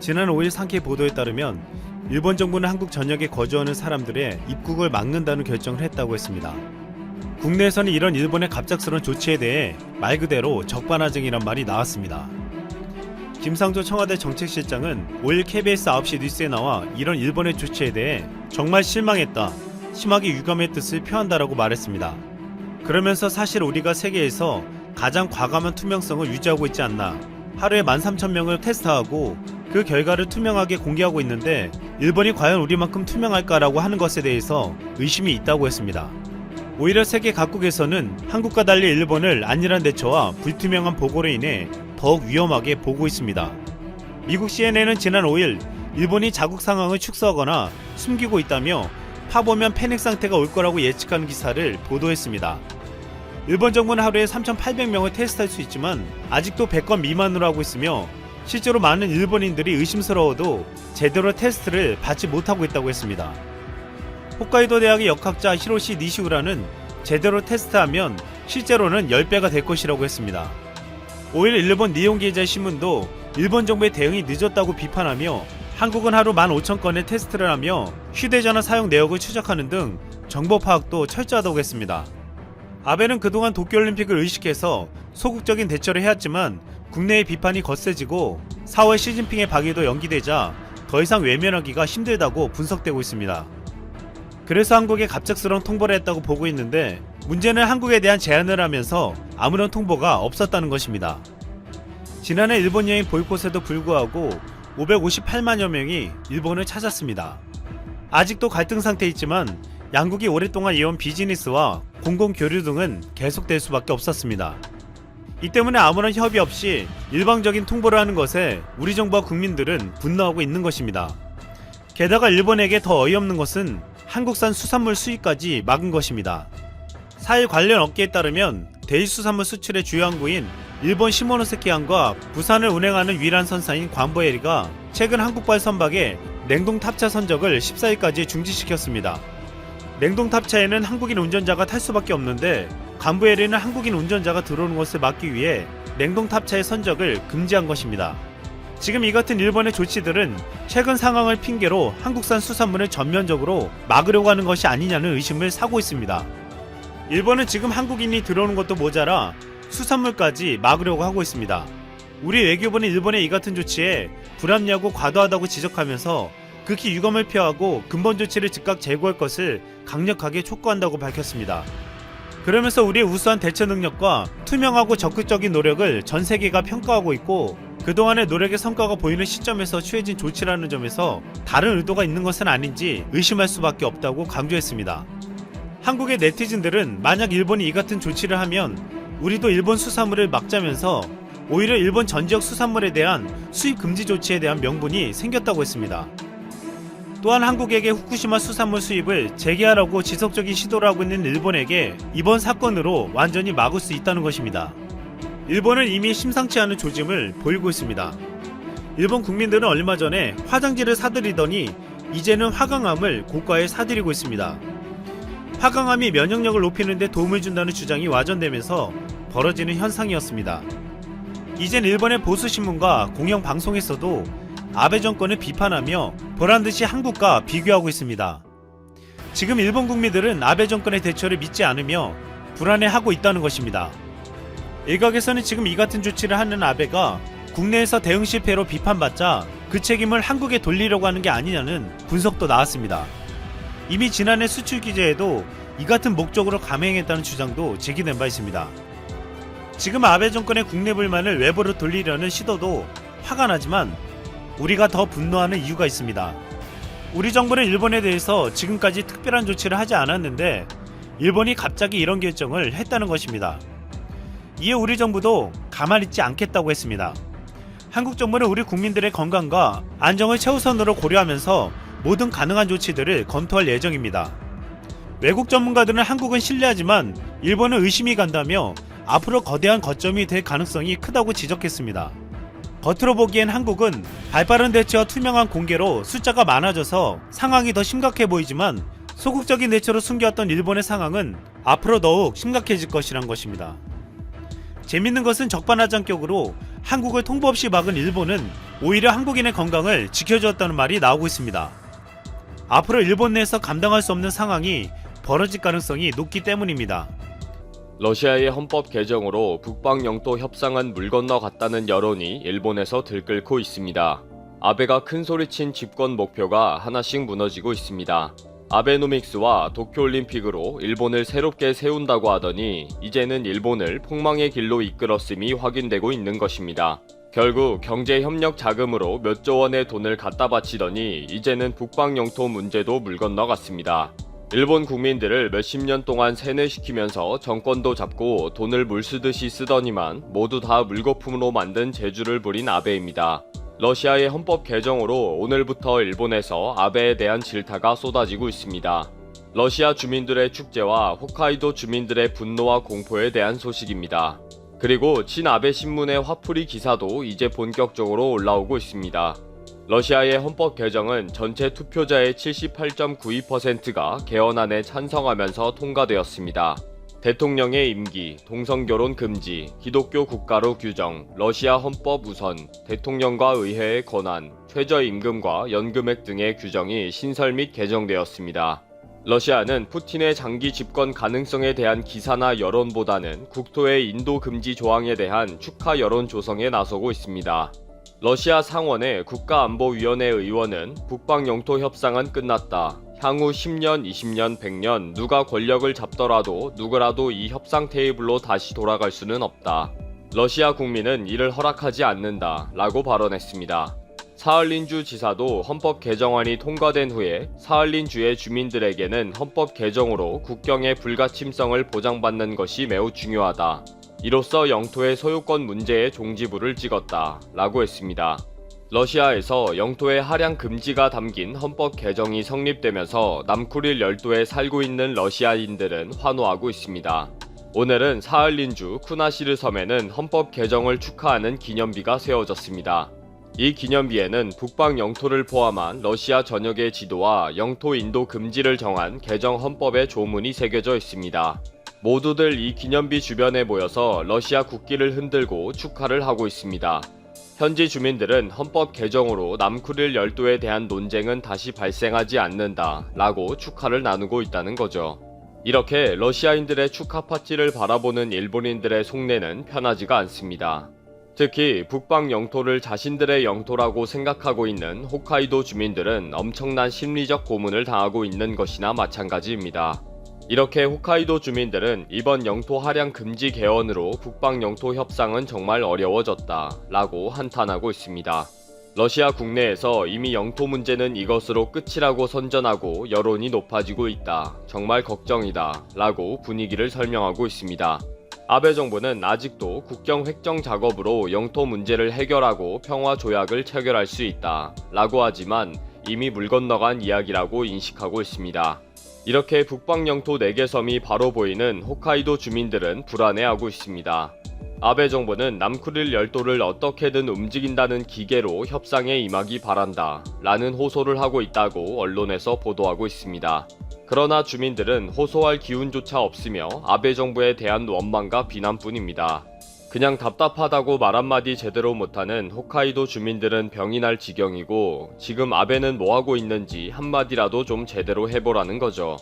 지난 5일 상케이 보도에 따르면 일본 정부는 한국 전역에 거주하는 사람들의 입국을 막는다는 결정을 했다고 했습니다. 국내에서는 이런 일본의 갑작스러운 조치에 대해 말 그대로 적반하장이란 말이 나왔습니다. 김상조 청와대 정책실장은 5일 KBS 9시 뉴스에 나와 이런 일본의 조치에 대해 정말 실망했다, 심하게 유감의 뜻을 표한다라고 말했습니다. 그러면서 사실 우리가 세계에서 가장 과감한 투명성을 유지하고 있지 않나, 하루에 13,000명을 테스트하고 그 결과를 투명하게 공개하고 있는데 일본이 과연 우리만큼 투명할까라고 하는 것에 대해서 의심이 있다고 했습니다. 오히려 세계 각국에서는 한국과 달리 일본을 안일한 대처와 불투명한 보고로 인해 더욱 위험하게 보고 있습니다. 미국 CNN은 지난 5일 일본이 자국 상황을 축소하거나 숨기고 있다며 파보면 패닉 상태가 올 거라고 예측하는 기사를 보도했습니다. 일본 정부는 하루에 3,800명을 테스트할 수 있지만 아직도 100건 미만으로 하고 있으며 실제로 많은 일본인들이 의심스러워도 제대로 테스트를 받지 못하고 있다고 했습니다. 홋카이도 대학의 역학자 히로시 니시우라는 제대로 테스트하면 실제로는 10배가 될 것이라고 했습니다. 5일 일본 니혼게이자 신문도 일본 정부의 대응이 늦었다고 비판하며 한국은 하루 15,000건의 테스트를 하며 휴대전화 사용 내역을 추적하는 등 정보 파악도 철저하다고 했습니다. 아베는 그동안 도쿄올림픽을 의식해서 소극적인 대처를 해왔지만 국내의 비판이 거세지고 4월 시진핑의 방해도 연기되자 더 이상 외면하기가 힘들다고 분석되고 있습니다. 그래서 한국에 갑작스러운 통보를 했다고 보고 있는데 문제는 한국에 대한 제안을 하면서 아무런 통보가 없었다는 것입니다. 지난해 일본 여행 보이콧에도 불구하고 558만여 명이 일본을 찾았습니다. 아직도 갈등 상태에 있지만 양국이 오랫동안 이어온 비즈니스와 공공교류 등은 계속될 수밖에 없었습니다. 이 때문에 아무런 협의 없이 일방적인 통보를 하는 것에 우리 정부와 국민들은 분노하고 있는 것입니다. 게다가 일본에게 더 어이없는 것은 한국산 수산물 수입까지 막은 것입니다. 4일 관련 업계에 따르면 대일수산물 수출의 주요 항구인 일본 시모노세키항과 부산을 운행하는 위란 선사인 관보에리가 최근 한국발 선박의 냉동탑차 선적을 14일까지 중지시켰습니다. 냉동탑차에는 한국인 운전자가 탈 수밖에 없는데 관보에리는 한국인 운전자가 들어오는 것을 막기 위해 냉동탑차의 선적을 금지한 것입니다. 지금 이 같은 일본의 조치들은 최근 상황을 핑계로 한국산 수산물을 전면적으로 막으려고 하는 것이 아니냐는 의심을 사고 있습니다. 일본은 지금 한국인이 들어오는 것도 모자라 수산물까지 막으려고 하고 있습니다. 우리 외교부는 일본의 이 같은 조치에 불합리하고 과도하다고 지적하면서 극히 유감을 표하고 근본 조치를 즉각 제고할 것을 강력하게 촉구한다고 밝혔습니다. 그러면서 우리의 우수한 대처 능력과 투명하고 적극적인 노력을 전 세계가 평가하고 있고 그동안의 노력의 성과가 보이는 시점에서 취해진 조치라는 점에서 다른 의도가 있는 것은 아닌지 의심할 수밖에 없다고 강조했습니다. 한국의 네티즌들은 만약 일본이 이 같은 조치를 하면 우리도 일본 수산물을 막자면서 오히려 일본 전 지역 수산물에 대한 수입 금지 조치에 대한 명분이 생겼다고 했습니다. 또한 한국에게 후쿠시마 수산물 수입을 재개하라고 지속적인 시도를 하고 있는 일본에게 이번 사건으로 완전히 막을 수 있다는 것입니다. 일본은 이미 심상치 않은 조짐을 보이고 있습니다. 일본 국민들은 얼마 전에 화장지를 사들이더니 이제는 화강암을 고가에 사들이고 있습니다. 화강암이 면역력을 높이는 데 도움을 준다는 주장이 와전되면서 벌어지는 현상이었습니다. 이젠 일본의 보수신문과 공영방송에서도 아베 정권을 비판하며 보란듯이 한국과 비교하고 있습니다. 지금 일본 국민들은 아베 정권의 대처를 믿지 않으며 불안해하고 있다는 것입니다. 일각에서는 지금 이 같은 조치를 하는 아베가 국내에서 대응 실패로 비판받자 그 책임을 한국에 돌리려고 하는 게 아니냐는 분석도 나왔습니다. 이미 지난해 수출 규제에도 이 같은 목적으로 감행했다는 주장도 제기된 바 있습니다. 지금 아베 정권의 국내 불만을 외부로 돌리려는 시도도 화가 나지만 우리가 더 분노하는 이유가 있습니다. 우리 정부는 일본에 대해서 지금까지 특별한 조치를 하지 않았는데 일본이 갑자기 이런 결정을 했다는 것입니다. 이에 우리 정부도 가만히 있지 않겠다고 했습니다. 한국 정부는 우리 국민들의 건강과 안정을 최우선으로 고려하면서 모든 가능한 조치들을 검토할 예정입니다. 외국 전문가들은 한국은 신뢰하지만 일본은 의심이 간다며 앞으로 거대한 거점이 될 가능성이 크다고 지적했습니다. 겉으로 보기엔 한국은 발빠른 대처와 투명한 공개로 숫자가 많아져서 상황이 더 심각해 보이지만 소극적인 대처로 숨겨왔던 일본의 상황은 앞으로 더욱 심각해질 것이란 것입니다. 재밌는 것은 적반하장격으로 한국을 통보 없이 막은 일본은 오히려 한국인의 건강을 지켜주었다는 말이 나오고 있습니다. 앞으로 일본 내에서 감당할 수 없는 상황이 벌어질 가능성이 높기 때문입니다. 러시아의 헌법 개정으로 북방 영토 협상은 물 건너갔다는 여론이 일본에서 들끓고 있습니다. 아베가 큰소리친 집권 목표가 하나씩 무너지고 있습니다. 아베노믹스와 도쿄올림픽으로 일본을 새롭게 세운다고 하더니 이제는 일본을 폭망의 길로 이끌었음이 확인되고 있는 것입니다. 결국 경제협력 자금으로 몇 조 원의 돈을 갖다 바치더니 이제는 북방 영토 문제도 물 건너갔습니다. 일본 국민들을 몇십 년 동안 세뇌시키면서 정권도 잡고 돈을 물쓰듯이 쓰더니만 모두 다 물거품으로 만든 재주를 부린 아베입니다. 러시아의 헌법 개정으로 오늘부터 일본에서 아베에 대한 질타가 쏟아지고 있습니다. 러시아 주민들의 축제와 홋카이도 주민들의 분노와 공포에 대한 소식입니다. 그리고 친아베 신문의 화풀이 기사도 이제 본격적으로 올라오고 있습니다. 러시아의 헌법 개정은 전체 투표자의 78.92%가 개헌안에 찬성하면서 통과되었습니다. 대통령의 임기, 동성결혼 금지, 기독교 국가로 규정, 러시아 헌법 우선, 대통령과 의회의 권한, 최저임금과 연금액 등의 규정이 신설 및 개정되었습니다. 러시아는 푸틴의 장기 집권 가능성에 대한 기사나 여론보다는 국토의 인도 금지 조항에 대한 축하 여론 조성에 나서고 있습니다. 러시아 상원의 국가안보위원회 의원은 북방 영토 협상은 끝났다. 향후 10년, 20년, 100년 누가 권력을 잡더라도 누구라도 이 협상 테이블로 다시 돌아갈 수는 없다. 러시아 국민은 이를 허락하지 않는다 라고 발언했습니다. 사할린주 지사도 헌법 개정안이 통과된 후에 사할린주의 주민들에게는 헌법 개정으로 국경의 불가침성을 보장받는 것이 매우 중요하다. 이로써 영토의 소유권 문제에 종지부를 찍었다 라고 했습니다. 러시아에서 영토의 할양 금지가 담긴 헌법 개정이 성립되면서 남쿠릴 열도에 살고 있는 러시아인들은 환호하고 있습니다. 오늘은 사할린주 쿠나시르 섬에는 헌법 개정을 축하하는 기념비가 세워졌습니다. 이 기념비에는 북방 영토를 포함한 러시아 전역의 지도와 영토 인도 금지를 정한 개정 헌법의 조문이 새겨져 있습니다. 모두들 이 기념비 주변에 모여서 러시아 국기를 흔들고 축하를 하고 있습니다. 현지 주민들은 헌법 개정으로 남쿠릴 열도에 대한 논쟁은 다시 발생하지 않는다 라고 축하를 나누고 있다는 거죠. 이렇게 러시아인들의 축하 파티를 바라보는 일본인들의 속내는 편하지가 않습니다. 특히 북방 영토를 자신들의 영토라고 생각하고 있는 홋카이도 주민들은 엄청난 심리적 고문을 당하고 있는 것이나 마찬가지입니다. 이렇게 홋카이도 주민들은 이번 영토 할양 금지 개헌으로 북방 영토 협상은 정말 어려워졌다 라고 한탄하고 있습니다. 러시아 국내에서 이미 영토 문제는 이것으로 끝이라고 선전하고 여론이 높아지고 있다. 정말 걱정이다 라고 분위기를 설명하고 있습니다. 아베 정부는 아직도 국경 획정 작업으로 영토 문제를 해결하고 평화 조약을 체결할 수 있다 라고 하지만 이미 물 건너간 이야기라고 인식하고 있습니다. 이렇게 북방 영토 4개 섬이 바로 보이는 홋카이도 주민들은 불안해하고 있습니다. 아베 정부는 남쿠릴 열도를 어떻게든 움직인다는 기계로 협상에 임하기 바란다 라는 호소를 하고 있다고 언론에서 보도하고 있습니다. 그러나 주민들은 호소할 기운조차 없으며 아베 정부에 대한 원망과 비난뿐입니다. 그냥 답답하다고 말 한마디 제대로 못하는 홋카이도 주민들은 병이 날 지경이고 지금 아베는 뭐하고 있는지 한마디라도 좀 제대로 해보라는 거죠.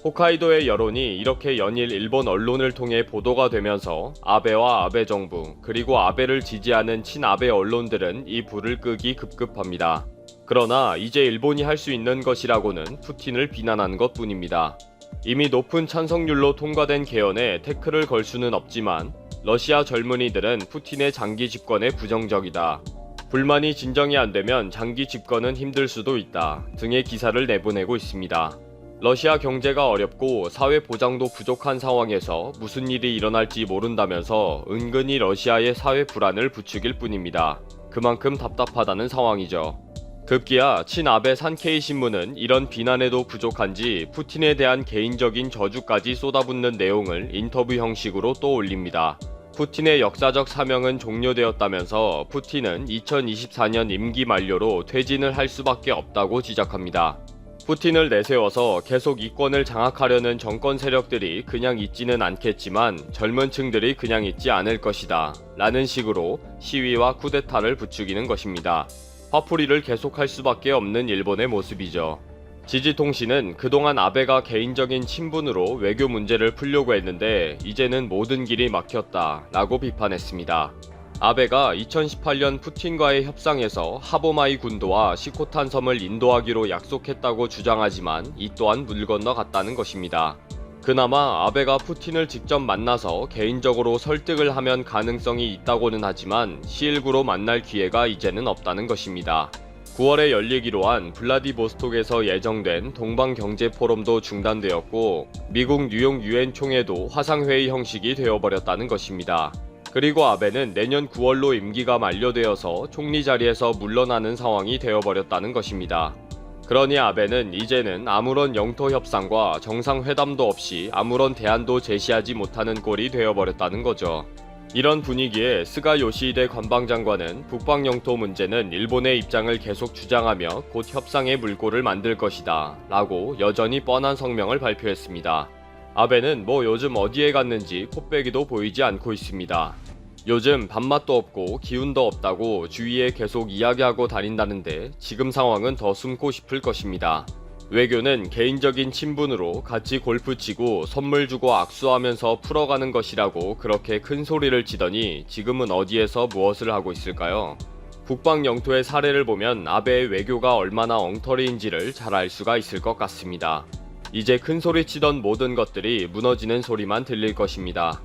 홋카이도의 여론이 이렇게 연일 일본 언론을 통해 보도가 되면서 아베와 아베 정부 그리고 아베를 지지하는 친아베 언론들은 이 불을 끄기 급급합니다. 그러나 이제 일본이 할 수 있는 것이라고는 푸틴을 비난하는 것뿐입니다. 이미 높은 찬성률로 통과된 개헌에 태클을 걸 수는 없지만 러시아 젊은이들은 푸틴의 장기 집권에 부정적이다. 불만이 진정이 안 되면 장기 집권은 힘들 수도 있다 등의 기사를 내보내고 있습니다. 러시아 경제가 어렵고 사회 보장도 부족한 상황에서 무슨 일이 일어날지 모른다면서 은근히 러시아의 사회 불안을 부추길 뿐입니다. 그만큼 답답하다는 상황이죠. 급기야 친아베 산케이 신문은 이런 비난에도 부족한지 푸틴에 대한 개인적인 저주까지 쏟아붓는 내용을 인터뷰 형식으로 또 올립니다. 푸틴의 역사적 사명은 종료되었다면서 푸틴은 2024년 임기 만료로 퇴진을 할 수밖에 없다고 지적합니다. 푸틴을 내세워서 계속 이권을 장악하려는 정권 세력들이 그냥 있지는 않겠지만 젊은 층들이 그냥 있지 않을 것이다 라는 식으로 시위와 쿠데타를 부추기는 것입니다. 화풀이를 계속할 수밖에 없는 일본의 모습이죠. 지지통신은 그동안 아베가 개인적인 친분으로 외교 문제를 풀려고 했는데 이제는 모든 길이 막혔다 라고 비판했습니다. 아베가 2018년 푸틴과의 협상에서 하보마이 군도와 시코탄 섬을 인도하기로 약속했다고 주장하지만 이 또한 물 건너갔다는 것입니다. 그나마 아베가 푸틴을 직접 만나서 개인적으로 설득을 하면 가능성이 있다고는 하지만 C19로 만날 기회가 이제는 없다는 것입니다. 9월에 열리기로 한 블라디보스톡에서 예정된 동방경제포럼도 중단되었고 미국 뉴욕 유엔 총회도 화상회의 형식이 되어버렸다는 것입니다. 그리고 아베는 내년 9월로 임기가 만료되어서 총리 자리에서 물러나는 상황이 되어버렸다는 것입니다. 그러니 아베는 이제는 아무런 영토 협상과 정상회담도 없이 아무런 대안도 제시하지 못하는 꼴이 되어버렸다는 거죠. 이런 분위기에 스가 요시히데 관방장관은 북방 영토 문제는 일본의 입장을 계속 주장하며 곧 협상의 물꼬를 만들 것이다 라고 여전히 뻔한 성명을 발표했습니다. 아베는 뭐 요즘 어디에 갔는지 코빼기도 보이지 않고 있습니다. 요즘 밥맛도 없고 기운도 없다고 주위에 계속 이야기하고 다닌다는데 지금 상황은 더 숨고 싶을 것입니다. 외교는 개인적인 친분으로 같이 골프 치고 선물 주고 악수하면서 풀어가는 것이라고 그렇게 큰 소리를 치더니 지금은 어디에서 무엇을 하고 있을까요? 북방 영토의 사례를 보면 아베의 외교가 얼마나 엉터리인지를 잘 알 수가 있을 것 같습니다. 이제 큰 소리 치던 모든 것들이 무너지는 소리만 들릴 것입니다.